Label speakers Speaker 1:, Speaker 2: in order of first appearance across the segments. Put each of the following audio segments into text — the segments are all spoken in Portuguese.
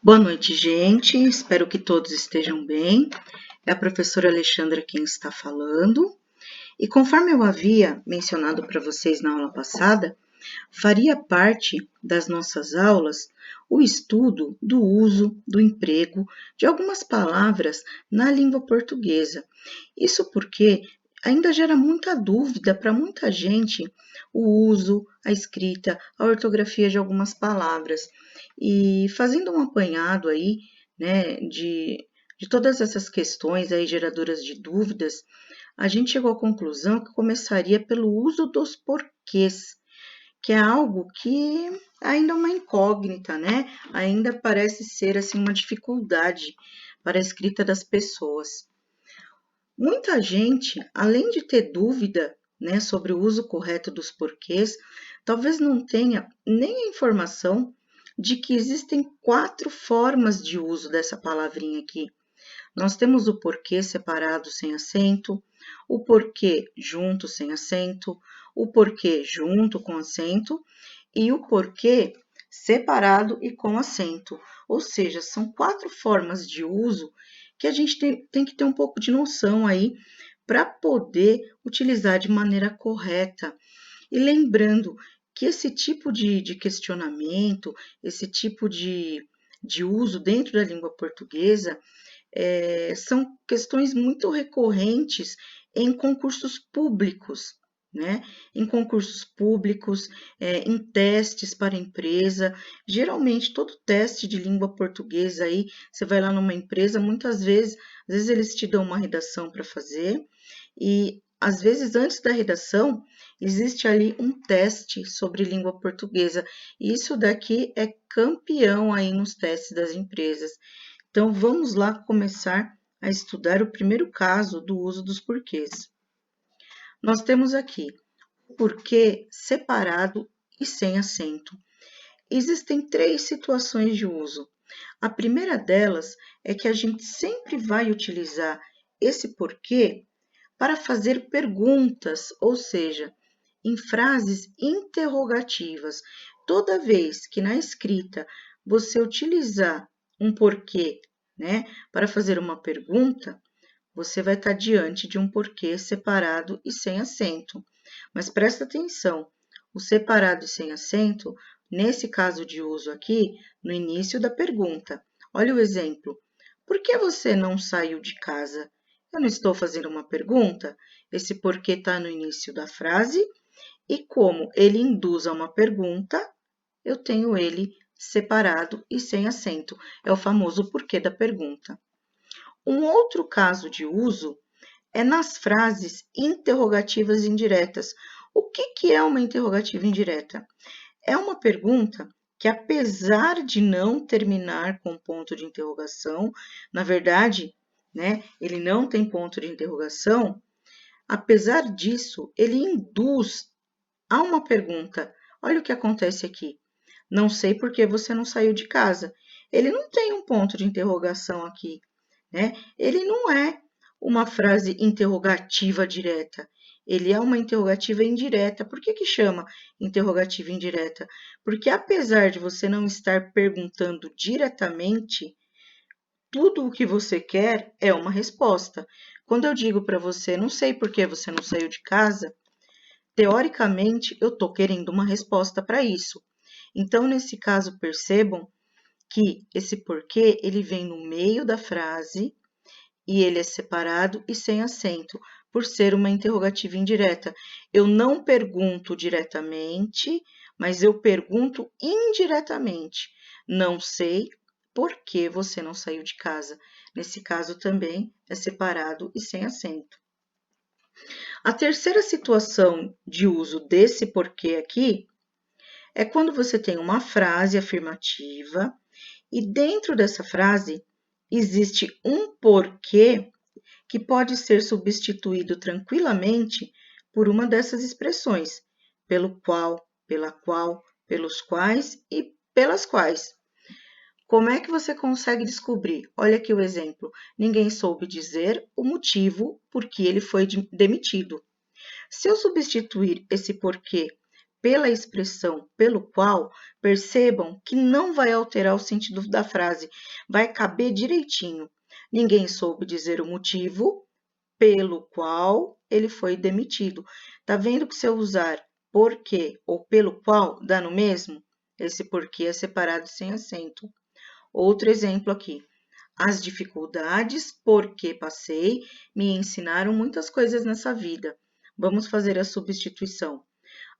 Speaker 1: Boa noite, gente. Espero que todos estejam bem. É a professora Alexandra quem está falando. E conforme eu havia mencionado para vocês na aula passada, faria parte das nossas aulas o estudo do uso, do emprego de algumas palavras na língua portuguesa. Isso porque ainda gera muita dúvida para muita gente o uso, a escrita, a ortografia de algumas palavras. E fazendo um apanhado aí, né, de todas essas questões aí geradoras de dúvidas, a gente chegou à conclusão que começaria pelo uso dos porquês, que é algo que ainda é uma incógnita, né? Ainda parece ser assim uma dificuldade para a escrita das pessoas. Muita gente, além de ter dúvida, né, sobre o uso correto dos porquês, talvez não tenha nem a informação de que existem 4 formas de uso dessa palavrinha aqui. Nós temos o porquê separado sem acento, o porquê junto sem acento, o porquê junto com acento e o porquê separado e com acento. Ou seja, são 4 formas de uso que a gente tem que ter um pouco de noção aí para poder utilizar de maneira correta. E lembrando que esse tipo de questionamento, esse tipo de uso dentro da língua portuguesa, são questões muito recorrentes em concursos públicos, né? Em concursos públicos, em testes para empresa. Geralmente, todo teste de língua portuguesa aí, você vai lá numa empresa, muitas vezes, às vezes eles te dão uma redação para fazer, e às vezes antes da redação, existe ali um teste sobre língua portuguesa. E isso daqui é campeão aí nos testes das empresas. Então, vamos lá começar a estudar o primeiro caso do uso dos porquês. Nós temos aqui o porquê separado e sem acento. Existem 3 situações de uso. A primeira delas é que a gente sempre vai utilizar esse porquê para fazer perguntas, ou seja, em frases interrogativas. Toda vez que na escrita você utilizar um porquê, né, para fazer uma pergunta, você vai estar diante de um porquê separado e sem acento. Mas presta atenção, o separado e sem acento, nesse caso de uso aqui, no início da pergunta. Olha o exemplo. Por que você não saiu de casa? Eu não estou fazendo uma pergunta? Esse porquê está no início da frase e como ele induz a uma pergunta, eu tenho ele separado e sem acento. É o famoso porquê da pergunta. Um outro caso de uso é nas frases interrogativas indiretas. O que é uma interrogativa indireta? É uma pergunta que, apesar de não terminar com ponto de interrogação, na verdade, né, ele não tem ponto de interrogação, apesar disso, ele induz a uma pergunta. Olha o que acontece aqui. Não sei por que você não saiu de casa. Ele não tem um ponto de interrogação aqui, né? Ele não é uma frase interrogativa direta. Ele é uma interrogativa indireta. Por que chama interrogativa indireta? Porque apesar de você não estar perguntando diretamente, tudo o que você quer é uma resposta. Quando eu digo para você, não sei por que você não saiu de casa, teoricamente eu estou querendo uma resposta para isso. Então, nesse caso, percebam que esse porquê ele vem no meio da frase e ele é separado e sem acento, por ser uma interrogativa indireta. Eu não pergunto diretamente, mas eu pergunto indiretamente. Não sei por que você não saiu de casa. Nesse caso também é separado e sem acento. A terceira situação de uso desse porquê aqui é quando você tem uma frase afirmativa e dentro dessa frase existe um porquê que pode ser substituído tranquilamente por uma dessas expressões, pelo qual, pela qual, pelos quais e pelas quais. Como é que você consegue descobrir? Olha aqui o exemplo. Ninguém soube dizer o motivo por que ele foi demitido. Se eu substituir esse porquê pela expressão pelo qual, percebam que não vai alterar o sentido da frase, vai caber direitinho. Ninguém soube dizer o motivo pelo qual ele foi demitido. Tá vendo que se eu usar porquê ou pelo qual, dá no mesmo? Esse porquê é separado sem acento. Outro exemplo aqui. As dificuldades por que passei me ensinaram muitas coisas nessa vida. Vamos fazer a substituição.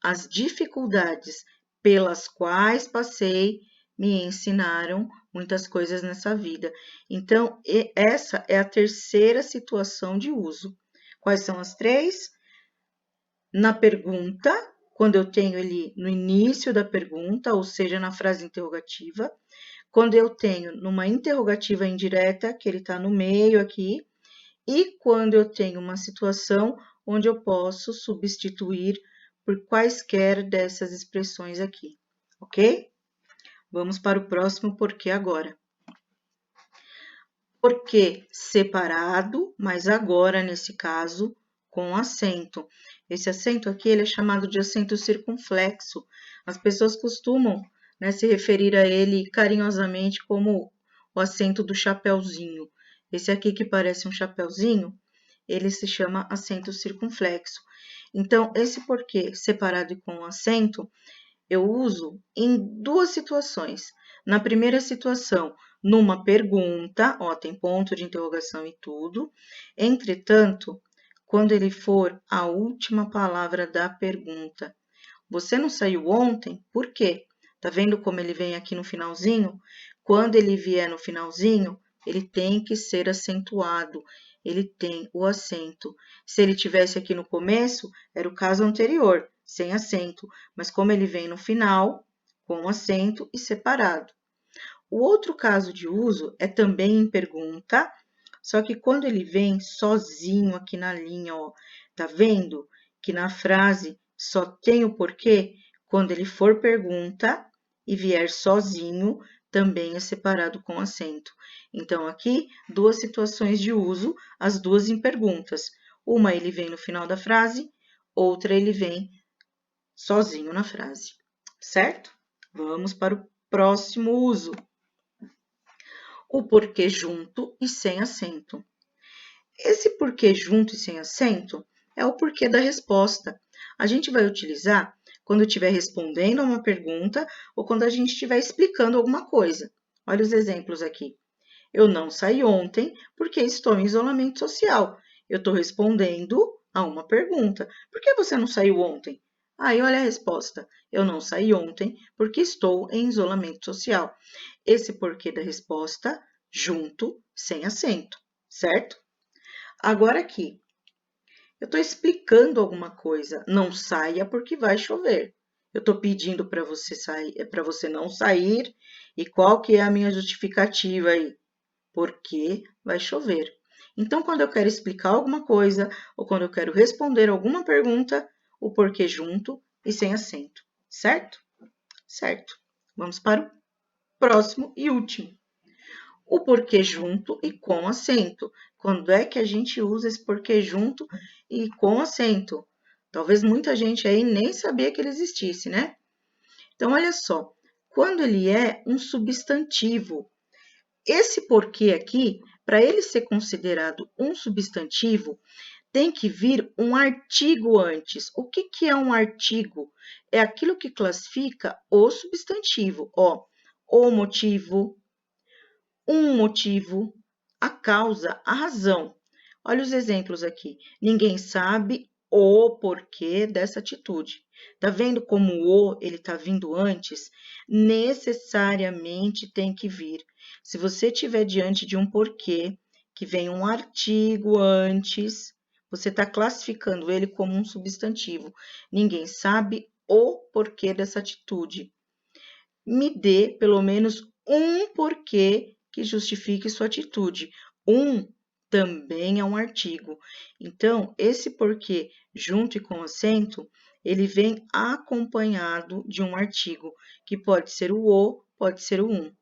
Speaker 1: As dificuldades pelas quais passei me ensinaram muitas coisas nessa vida. Então, essa é a terceira situação de uso. Quais são as três? Na pergunta, quando eu tenho ele no início da pergunta, ou seja, na frase interrogativa. Quando eu tenho numa interrogativa indireta, que ele está no meio aqui. E quando eu tenho uma situação onde eu posso substituir por quaisquer dessas expressões aqui, ok? Vamos para o próximo porquê agora. Porquê separado, mas agora, nesse caso, com acento. Esse acento aqui ele é chamado de acento circunflexo. As pessoas costumam, né, se referir a ele carinhosamente como o acento do chapeuzinho. Esse aqui que parece um chapeuzinho, ele se chama acento circunflexo. Então, esse porquê separado e com acento, eu uso em duas situações. Na primeira situação, numa pergunta, ó, tem ponto de interrogação e tudo. Entretanto, quando ele for a última palavra da pergunta. Você não saiu ontem? Por quê? Tá vendo como ele vem aqui no finalzinho? Quando ele vier no finalzinho, ele tem que ser acentuado. Ele tem o acento. Se ele tivesse aqui no começo, era o caso anterior, sem acento. Mas como ele vem no final, com acento e separado. O outro caso de uso é também em pergunta, só que quando ele vem sozinho aqui na linha, ó, tá vendo que na frase só tem o porquê? Quando ele for pergunta e vier sozinho, também é separado com acento. Então, aqui, duas situações de uso, as duas em perguntas. Uma ele vem no final da frase, outra ele vem sozinho na frase, certo? Vamos para o próximo uso. O porquê junto e sem acento. Esse porquê junto e sem acento é o porquê da resposta. A gente vai utilizar quando estiver respondendo a uma pergunta ou quando a gente estiver explicando alguma coisa. Olha os exemplos aqui. Eu não saí ontem porque estou em isolamento social. Eu estou respondendo a uma pergunta. Por que você não saiu ontem? Aí, olha a resposta. Eu não saí ontem porque estou em isolamento social. Esse porquê da resposta junto, sem acento, certo? Agora aqui, eu estou explicando alguma coisa. Não saia porque vai chover. Eu estou pedindo para você sair, para você não sair. E qual que é a minha justificativa aí? Porque vai chover. Então, quando eu quero explicar alguma coisa ou quando eu quero responder alguma pergunta, o porquê junto e sem acento, certo? Certo. Vamos para o próximo e último. O porquê junto e com acento. Quando é que a gente usa esse porquê junto e com acento? Talvez muita gente aí nem sabia que ele existisse, né? Então, olha só. Quando ele é um substantivo, esse porquê aqui, para ele ser considerado um substantivo, tem que vir um artigo antes. O que é um artigo? É aquilo que classifica o substantivo. Ó, o motivo, um motivo, a causa, a razão. Olha os exemplos aqui. Ninguém sabe o porquê dessa atitude. Tá vendo como o ele tá vindo antes? Necessariamente tem que vir. Se você estiver diante de um porquê, que vem um artigo antes, você está classificando ele como um substantivo. Ninguém sabe o porquê dessa atitude. Me dê pelo menos um porquê que justifique sua atitude. Um também é um artigo. Então, esse porquê, junto e com acento, ele vem acompanhado de um artigo, que pode ser o, pode ser o um.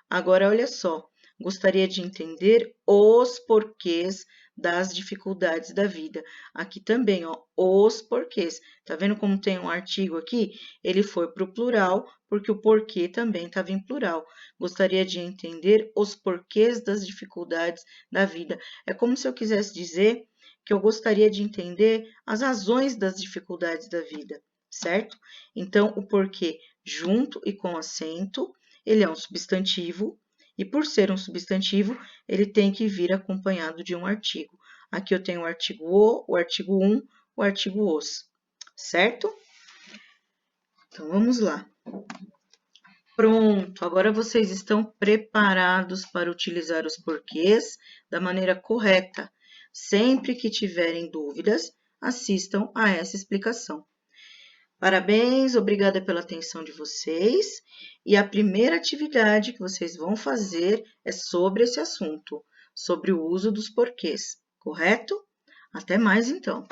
Speaker 1: Agora, olha só, gostaria de entender os porquês das dificuldades da vida. Aqui também, ó, os porquês. Tá vendo como tem um artigo aqui? Ele foi para o plural, porque o porquê também estava em plural. Gostaria de entender os porquês das dificuldades da vida. É como se eu quisesse dizer que eu gostaria de entender as razões das dificuldades da vida, certo? Então, o porquê junto e com acento, ele é um substantivo, e por ser um substantivo, ele tem que vir acompanhado de um artigo. Aqui eu tenho o artigo o artigo o artigo os, certo? Então, vamos lá. Pronto, agora vocês estão preparados para utilizar os porquês da maneira correta. Sempre que tiverem dúvidas, assistam a essa explicação. Parabéns, obrigada pela atenção de vocês. E a primeira atividade que vocês vão fazer é sobre esse assunto, sobre o uso dos porquês, correto? Até mais então!